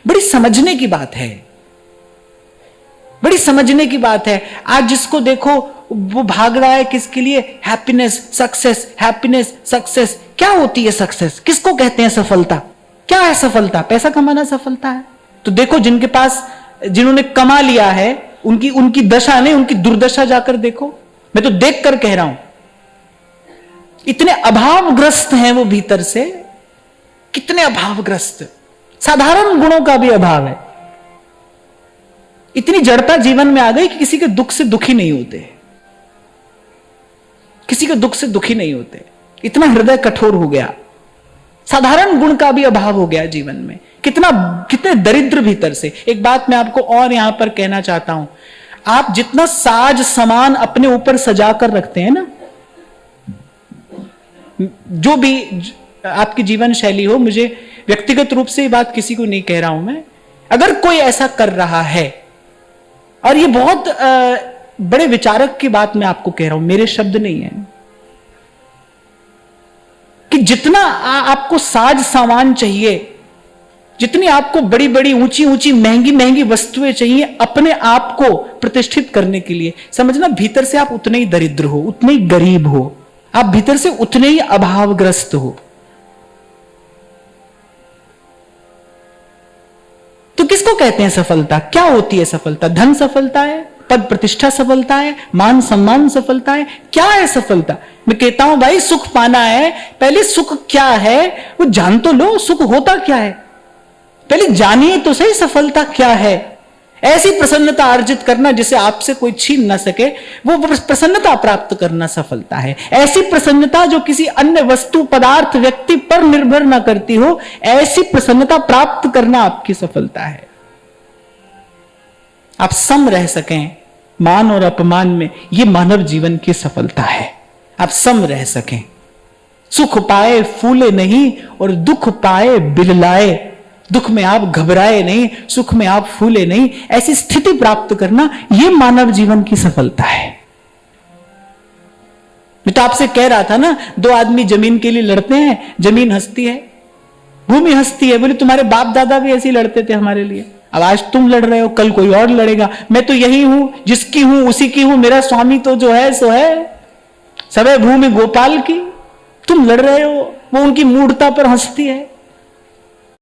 बड़ी समझने की बात है, बड़ी समझने की बात है। आज जिसको देखो वो भाग रहा है किसके लिए? Happiness, success, happiness, success. क्या होती है सक्सेस? किसको कहते हैं सफलता? क्या है सफलता? पैसा कमाना सफलता है? तो देखो जिनके पास, जिन्होंने कमा लिया है, उनकी दशा नहीं, उनकी दुर्दशा जाकर देखो। मैं तो देख कर कह रहा हूं, इतने अभावग्रस्त हैं वो भीतर से, कितने अभावग्रस्त। साधारण गुणों का भी अभाव है। इतनी जड़ता जीवन में आ गई कि किसी के दुख से दुखी नहीं होते, किसी के दुख से दुखी नहीं होते। इतना हृदय कठोर हो गया, साधारण गुण का भी अभाव हो गया जीवन में। कितने दरिद्र भीतर से। एक बात मैं आपको और यहां पर कहना चाहता हूं, आप जितना साज सामान अपने ऊपर सजा कर रखते हैं ना, जो भी आपकी जीवन शैली हो, मुझे व्यक्तिगत रूप से ये बात किसी को नहीं कह रहा हूं मैं, अगर कोई ऐसा कर रहा है, और ये बहुत बड़े विचारक की बात मैं आपको कह रहा हूं, मेरे शब्द नहीं है, कि जितना आपको साज सामान चाहिए, जितनी आपको बड़ी बड़ी ऊंची ऊंची महंगी महंगी वस्तुएं चाहिए अपने आप को प्रतिष्ठित करने के लिए, समझना भीतर से आप उतने ही दरिद्र हो, उतने ही गरीब हो, आप भीतर से उतने ही अभावग्रस्त हो। तो किसको कहते हैं सफलता? क्या होती है सफलता? धन सफलता है? पद प्रतिष्ठा सफलता है? मान सम्मान सफलता है? क्या है सफलता? मैं कहता हूं भाई, सुख पाना है, पहले सुख क्या है वो जान तो लो। सुख होता क्या है पहले जानिए तो सही, सफलता क्या है। ऐसी प्रसन्नता अर्जित करना जिसे आपसे कोई छीन ना सके, वो प्रसन्नता प्राप्त करना सफलता है। ऐसी प्रसन्नता जो किसी अन्य वस्तु, पदार्थ, व्यक्ति पर निर्भर ना करती हो, ऐसी प्रसन्नता प्राप्त करना आपकी सफलता है। आप सम रह सकें मान और अपमान में, यह मानव जीवन की सफलता है। आप सम रह सकें, सुख पाए फूले नहीं और दुख पाए बिललाए। दुख में आप घबराए नहीं, सुख में आप फूले नहीं, ऐसी स्थिति प्राप्त करना, यह मानव जीवन की सफलता है। मैं तो आपसे कह रहा था ना, दो आदमी जमीन के लिए लड़ते हैं, जमीन हंसती है, भूमि हंसती है। बोले तुम्हारे बाप दादा भी ऐसे ही लड़ते थे हमारे लिए, अब आज तुम लड़ रहे हो, कल कोई और लड़ेगा। मैं तो यही हूं, जिसकी हूं उसी की हूं, मेरा स्वामी तो जो है सो है, सब है भूमि गोपाल की। तुम लड़ रहे हो, वो उनकी मूढ़ता पर हंसती है।